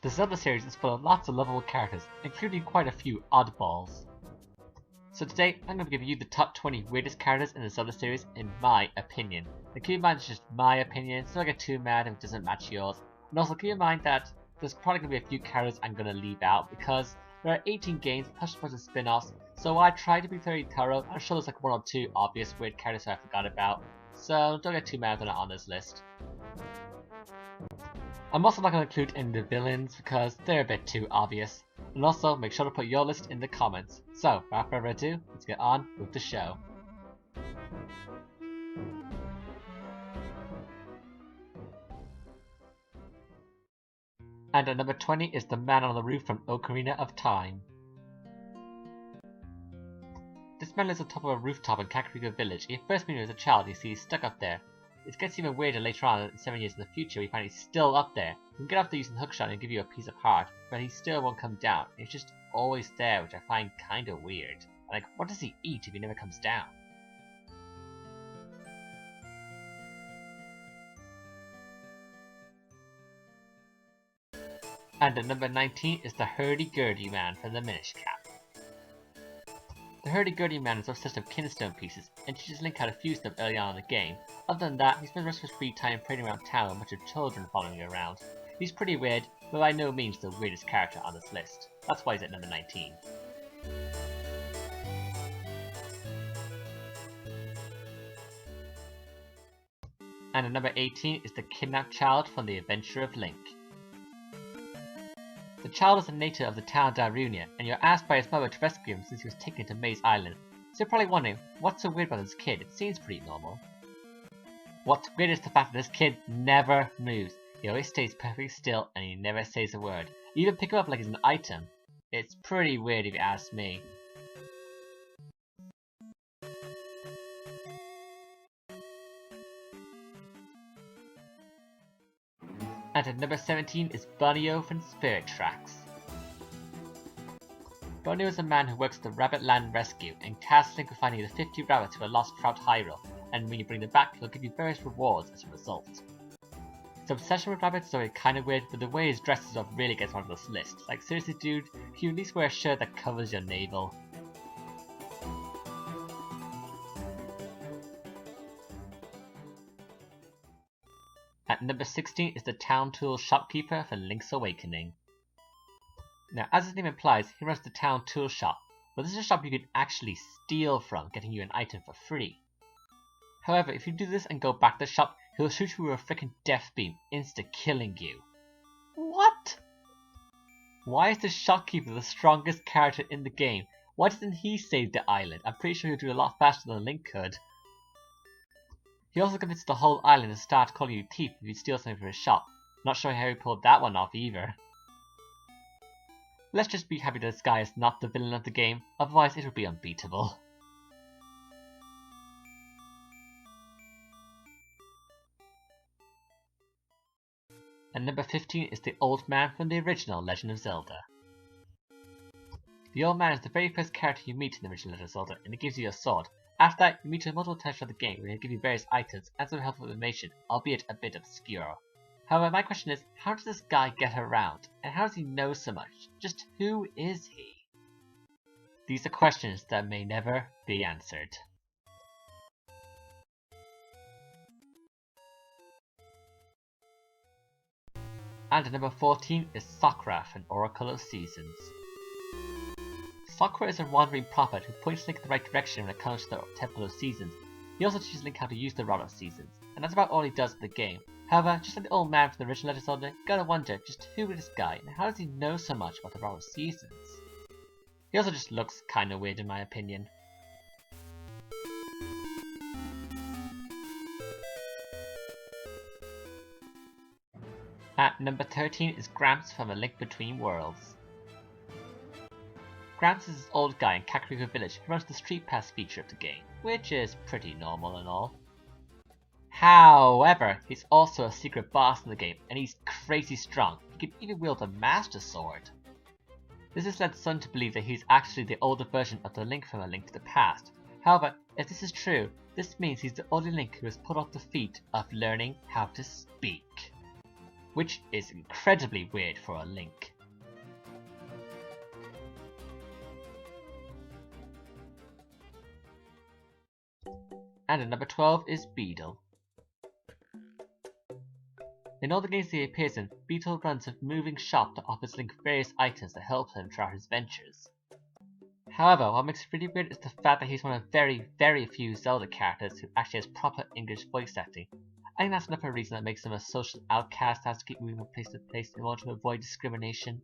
The Zelda series is full of lots of lovable characters, including quite a few oddballs. So today, I'm going to give you the top 20 weirdest characters in the Zelda series in my opinion. Now keep in mind it's just my opinion, so don't get too mad if it doesn't match yours. And also keep in mind that there's probably going to be a few characters I'm going to leave out because there are 18 games plus a bunch of spin-offs, so I try to be very thorough. I'm sure there's like one or two obvious weird characters I forgot about, so don't get too mad if they're not on this list. I'm also not going to include any of the villains because they're a bit too obvious. And also make sure to put your list in the comments. So without further ado, let's get on with the show. And at number 20 is the man on the roof from Ocarina of Time. This man lives on top of a rooftop in Kakariko Village. If you first meet him as a child, you see he's stuck up there. It gets even weirder later on, 7 years in the future, we find he's still up there. You can get off there using the hookshot and give you a piece of heart, but he still won't come down. He's just always there, which I find kinda weird. Like, what does he eat if he never comes down? And at number 19 is the hurdy-gurdy man from the Minish Cap. The hurdy-gurdy man is obsessed with kinstone pieces and teaches Link how to fuse them early on in the game. Other than that, he spends the rest of his free time parading around town with a bunch of children following him around. He's pretty weird, but by no means the weirdest character on this list. That's why he's at number 19. And at number 18 is the kidnapped child from the Adventure of Link. The child is a native of the town of Darunia, and you're asked by his mother to rescue him since he was taken to Maze Island. So you're probably wondering, what's so weird about this kid? It seems pretty normal. What's weird is the fact that this kid never moves. He always stays perfectly still and he never says a word. You even pick him up like he's an item. It's pretty weird if you ask me. And at number 17 is Bunny-O from Spirit Tracks. Bunny-O is a man who works at the Rabbit Land Rescue and tasks Link with finding the 50 rabbits who are lost throughout Hyrule, and when you bring them back, he'll give you various rewards as a result. His obsession with rabbits is already kinda weird, but the way his dress is what really gets him on this list. Like, seriously dude, can you at least wear a shirt that covers your navel? At number 16 is the Town Tool Shopkeeper for Link's Awakening. Now, as his name implies, he runs the Town Tool Shop, but this is a shop you can actually steal from, getting you an item for free. However, if you do this and go back to the shop, he'll shoot you with a freaking death beam, insta-killing you. What? Why is the shopkeeper the strongest character in the game? Why doesn't he save the island? I'm pretty sure he'll do it a lot faster than Link could. He also convinces the whole island to start calling you thief if you steal something from his shop. Not sure how he pulled that one off either. Let's just be happy that this guy is not the villain of the game, otherwise it would be unbeatable. And number 15 is the Old Man from the original Legend of Zelda. The Old Man is the very first character you meet in the original Legend of Zelda, and it gives you a sword. After that, you meet him multiple times throughout the game, where he'll give you various items and some helpful information, albeit a bit obscure. However, my question is, how does this guy get around? And how does he know so much? Just who is he? These are questions that may never be answered. And at number 14 is Sakura from Oracle of Seasons. Sakura is a wandering prophet who points Link in the right direction when it comes to the Temple of Seasons. He also teaches Link how to use the Rod of Seasons, and that's about all he does in the game. However, just like the old man from the original Legend of Zelda, you gotta wonder just who is this guy and how does he know so much about the Rod of Seasons? He also just looks kinda weird in my opinion. At number 13 is Gramps from A Link Between Worlds. Gramps is this old guy in Kakariko Village who runs the Street Pass feature of the game, which is pretty normal and all. However, he's also a secret boss in the game, and he's crazy strong. He can even wield a Master Sword. This has led some to believe that he's actually the older version of the Link from A Link to the Past. However, if this is true, this means he's the only Link who has put off the feat of learning how to speak. which is incredibly weird for a Link. And at number 12 is Beedle. In all the games that he appears in, Beedle runs a moving shop that offers Link various items that help him throughout his ventures. However, what makes it really weird is the fact that he's one of very, very few Zelda characters who actually has proper English voice acting. I think that's another reason that makes him a social outcast that has to keep moving from place to place in order to avoid discrimination.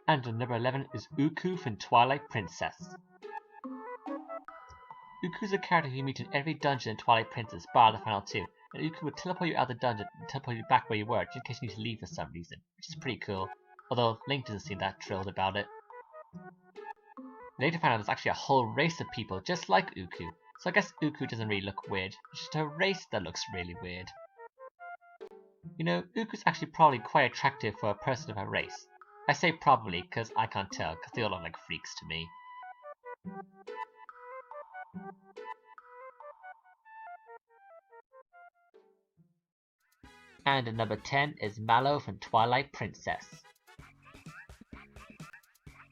And at number 11 is Uku from Twilight Princess. Uku is a character you meet in every dungeon in Twilight Princess bar the final two, and Uku will teleport you out of the dungeon and teleport you back where you were just in case you need to leave for some reason, which is pretty cool, although Link doesn't seem that thrilled about it. Later found out there's actually a whole race of people just like Uku, so I guess Uku doesn't really look weird, it's just a race that looks really weird. You know, Uku's actually probably quite attractive for a person of her race. I say probably because I can't tell, because they all look like freaks to me. And at number 10 is Mallow from Twilight Princess.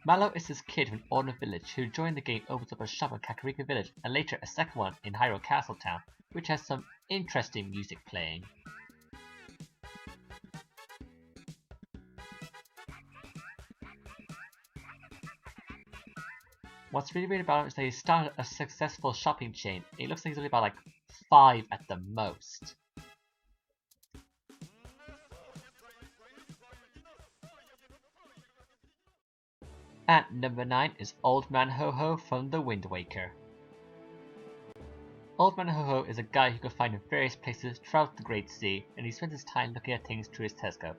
Mallow is this kid from an ordinary village who joined the game opens up a shop in Kakariko Village and later a second one in Hyrule Castle Town, which has some interesting music playing. What's really weird about him is that he started a successful shopping chain. It looks like he's only about like 5 at the most. At number 9 is Old Man Ho-Ho from The Wind Waker. Old Man Ho-Ho is a guy who can find in various places throughout the Great Sea, and he spends his time looking at things through his telescope,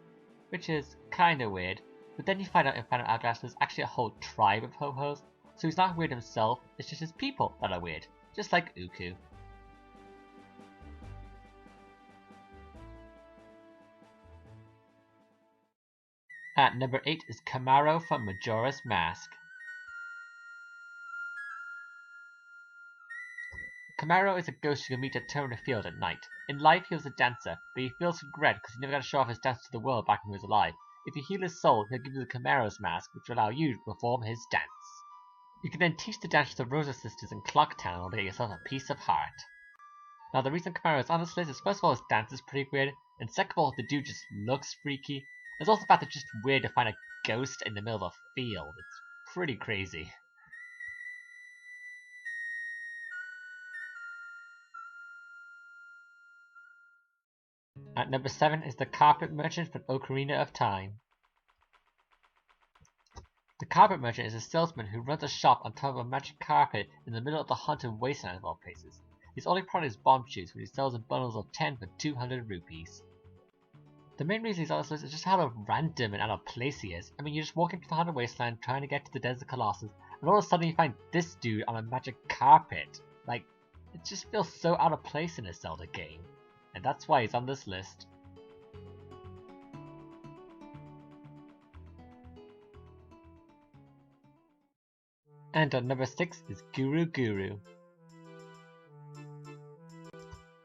which is kinda weird, but then you find out in Final Hourglass there's actually a whole tribe of Ho-Hos, so he's not weird himself, it's just his people that are weird, just like Uku. At number 8 is Camaro from Majora's Mask. Camaro is a ghost you can meet at Termina Field at night. In life he was a dancer, but he feels regret because he never got to show off his dance to the world back when he was alive. If you heal his soul, he'll give you the Camaro's mask, which will allow you to perform his dance. You can then teach the dance to the Rosa sisters in Clock Town in order to get yourself a piece of heart. Now the reason Camaro is on this list is first of all his dance is pretty weird, and second of all the dude just looks freaky. There's also the fact that it's just weird to find a ghost in the middle of a field. It's pretty crazy. At number 7 is the Carpet Merchant from Ocarina of Time. The Carpet Merchant is a salesman who runs a shop on top of a magic carpet in the middle of the haunted wasteland of all places. His only product is bomb shoes, which he sells in bundles of 10 for 200 rupees. The main reason he's on this list is just how random and out of place he is. I mean, you're just walking through the haunted wasteland trying to get to the Desert Colossus, and all of a sudden you find this dude on a magic carpet. Like, it just feels so out of place in a Zelda game. And that's why he's on this list. And at number 6 is Guru Guru.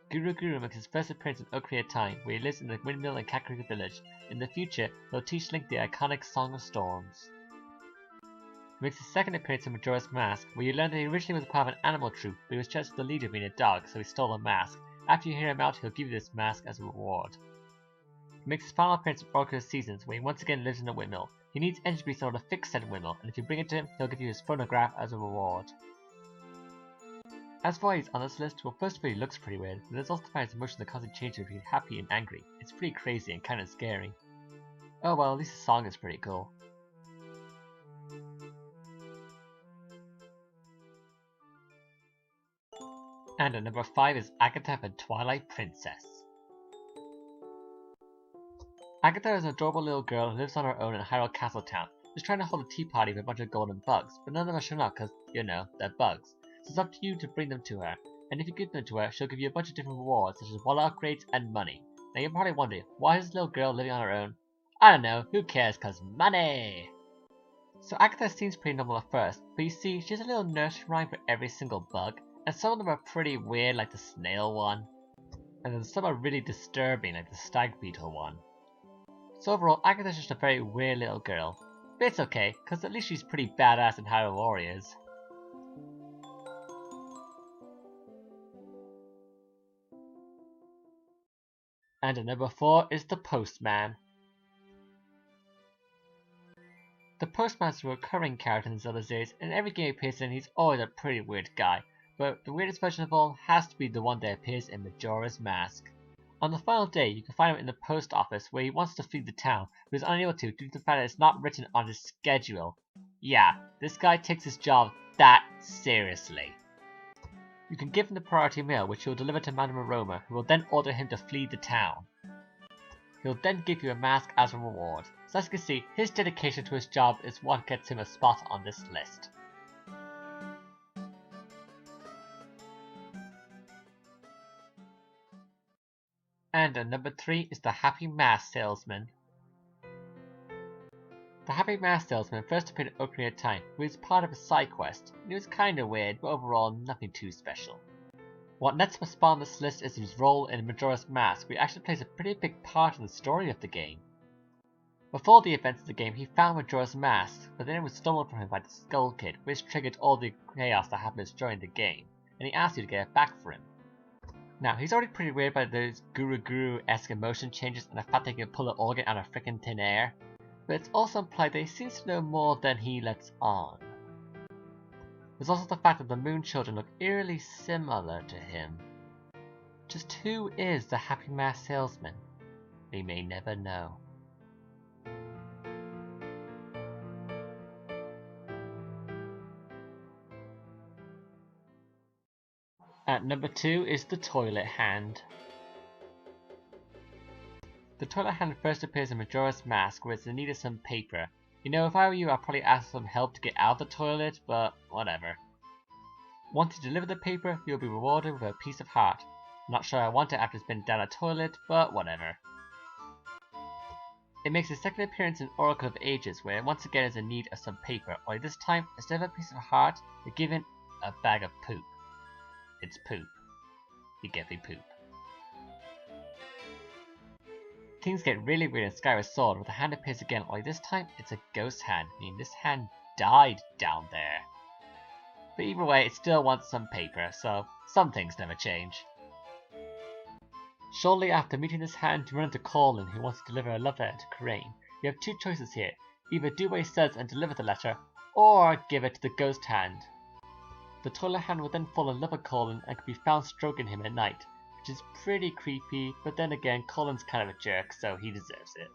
Guru Guru makes his first appearance in Ocarina of Time, where he lives in the windmill in Kakariko Village. In the future, he'll teach Link the iconic Song of Storms. He makes his second appearance in Majora's Mask, where you learn that he originally was part of an animal troop, but he was judged the leader being a dog, so he stole a mask. After you hear him out, he'll give you this mask as a reward. He makes his final appearance in Oracle of Seasons, where he once again lives in a windmill. He needs energy grease in order to fix said windmill, and if you bring it to him, he'll give you his phonograph as a reward. As for why he's on this list, well, first of all he looks pretty weird, but there's also the fact his emotions are constantly changing between happy and angry. It's pretty crazy and kinda scary. Oh well, at least the song is pretty cool. And at number 5 is Agatha from Twilight Princess. Agatha is an adorable little girl who lives on her own in Hyrule Castle Town, just trying to hold a tea party with a bunch of golden bugs, but none of them are showing up because, you know, they're bugs. So it's up to you to bring them to her, and if you give them to her, she'll give you a bunch of different rewards such as wallet upgrades and money. Now you're probably wondering, why is this little girl living on her own? I don't know, who cares, cause money! So Agatha seems pretty normal at first, but you see, she has a little nursery rhyme for every single bug, and some of them are pretty weird like the snail one, and then some are really disturbing like the stag beetle one. So overall, Agatha's just a very weird little girl, but it's okay, cause at least she's pretty badass in Hyrule Warriors. And at number 4 is the Postman. The Postman is a recurring character in Zelda series, and every game he appears in, he's always a pretty weird guy, but the weirdest version of all has to be the one that appears in Majora's Mask. On the final day, you can find him in the post office where he wants to flee the town, but is unable to due to the fact that it's not written on his schedule. Yeah, this guy takes his job that seriously. You can give him the priority mail, which he will deliver to Madame Aroma, who will then order him to flee the town. He'll then give you a mask as a reward. So as you can see, his dedication to his job is what gets him a spot on this list. And at number 3 is the Happy Mask Salesman. The Happy Mask Salesman first appeared in Ocarina of Time, where he was part of a side quest, and it was kinda weird, but overall nothing too special. What nets him a spot on this list is his role in Majora's Mask, where he actually plays a pretty big part in the story of the game. Before the events of the game, he found Majora's Mask, but then it was stolen from him by the Skull Kid, which triggered all the chaos that happens during the game, and he asked you to get it back for him. Now, he's already pretty weird by those Guru-esque emotion changes and the fact that he can pull an organ out of frickin' thin air, but it's also implied that he seems to know more than he lets on. There's also the fact that the Moon Children look eerily similar to him. Just who is the Happy Mask Salesman? We may never know. At number 2 is the Toilet Hand. The Toilet Hand first appears in Majora's Mask, where it's in need of some paper. You know, if I were you, I'd probably ask for some help to get out of the toilet, but whatever. Once you deliver the paper, you'll be rewarded with a piece of heart. I'm not sure I want it after it's been down a toilet, but whatever. It makes a second appearance in Oracle of Ages, where it once again is in need of some paper, only this time, instead of a piece of heart, you're given a bag of poop. It's poop. You get me poop. Things get really weird in Skyward Sword, where the hand appears again, only this time it's a ghost hand, meaning this hand died down there. But either way, it still wants some paper, so some things never change. Shortly after meeting this hand, you run into Colin, who wants to deliver a love letter to Crane. You have two choices here, either do what he says and deliver the letter, or give it to the ghost hand. The toilet hand will then fall in love with Colin and can be found stroking him at night, which is pretty creepy, but then again, Colin's kind of a jerk, so he deserves it.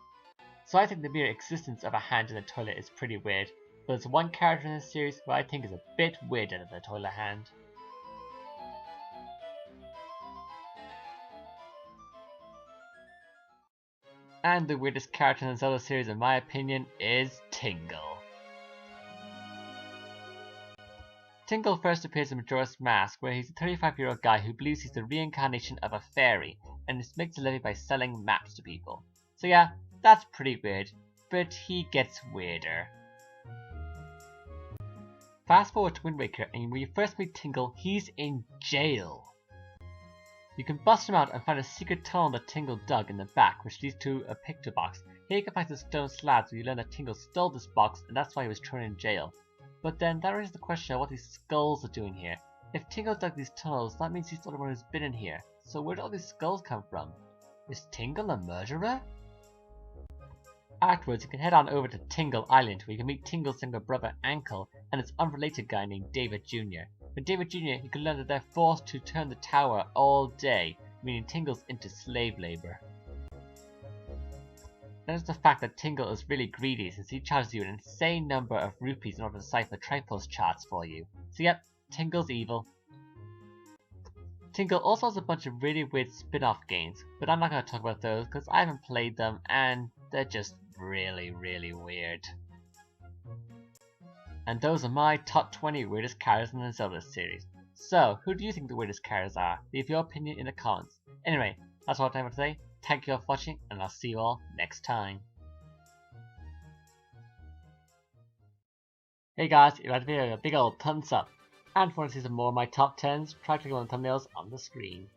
So I think the mere existence of a hand in the toilet is pretty weird, but there's one character in this series who I think is a bit weirder than the toilet hand. And the weirdest character in the Zelda series, in my opinion, is Tingle. Tingle first appears in Majora's Mask, where he's a 35-year-old guy who believes he's the reincarnation of a fairy, and is makes a living by selling maps to people. So yeah, that's pretty weird, but he gets weirder. Fast forward to Wind Waker, and when you first meet Tingle, he's in jail. You can bust him out and find a secret tunnel that Tingle dug in the back, which leads to a picture box. Here you can find some stone slabs where you learn that Tingle stole this box, and that's why he was thrown in jail. But then that raises the question of what these skulls are doing here. If Tingle dug these tunnels, that means he's the only one who's been in here. So where did all these skulls come from? Is Tingle a murderer? Afterwards, you can head on over to Tingle Island, where you can meet Tingle's younger brother, Ankle, and its unrelated guy named David Jr. With David Jr., you can learn that they're forced to turn the tower all day, meaning Tingle's into slave labor. There's the fact that Tingle is really greedy, since he charges you an insane number of rupees in order to cipher Tripost charts for you. So yep, Tingle's evil. Tingle also has a bunch of really weird spin-off games, but I'm not going to talk about those because I haven't played them and they're just really weird. And those are my top 20 weirdest characters in the Zelda series. So, who do you think the weirdest characters are? Leave your opinion in the comments. Anyway, that's all I have for today. Thank you all for watching, and I'll see you all next time. Hey guys, if you like the video, a big old thumbs up. And if you want to see some more of my top 10s, try clicking on the thumbnails on the screen.